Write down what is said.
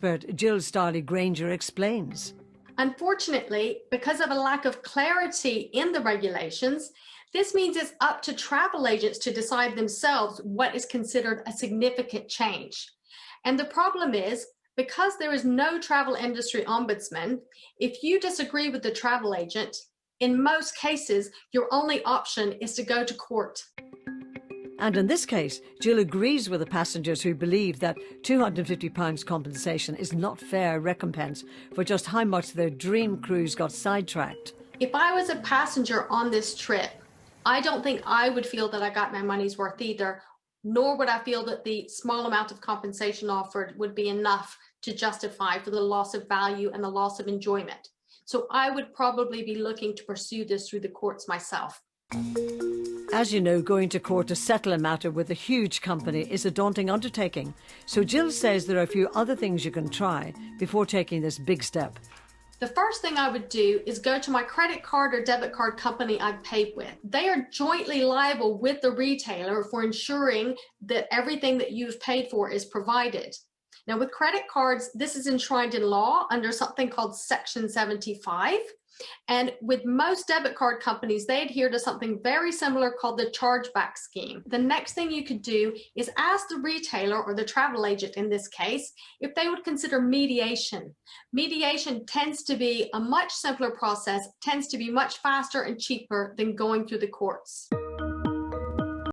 But Jill Starley-Grainger explains. Unfortunately, because of a lack of clarity in the regulations, this means it's up to travel agents to decide themselves what is considered a significant change. And the problem is, because there is no travel industry ombudsman, if you disagree with the travel agent, in most cases, your only option is to go to court. And in this case, Jill agrees with the passengers who believe that £250 compensation is not fair recompense for just how much their dream cruise got sidetracked. If I was a passenger on this trip, I don't think I would feel that I got my money's worth either, nor would I feel that the small amount of compensation offered would be enough to justify for the loss of value and the loss of enjoyment. So I would probably be looking to pursue this through the courts myself. As you know, going to court to settle a matter with a huge company is a daunting undertaking. So Jill says there are a few other things you can try before taking this big step. The first thing I would do is go to my credit card or debit card company I've paid with. They are jointly liable with the retailer for ensuring that everything that you've paid for is provided. Now, with credit cards, this is enshrined in law under something called Section 75. And with most debit card companies, they adhere to something very similar called the chargeback scheme. The next thing you could do is ask the retailer or the travel agent in this case if they would consider mediation. Mediation tends to be a much simpler process, tends to be much faster and cheaper than going through the courts.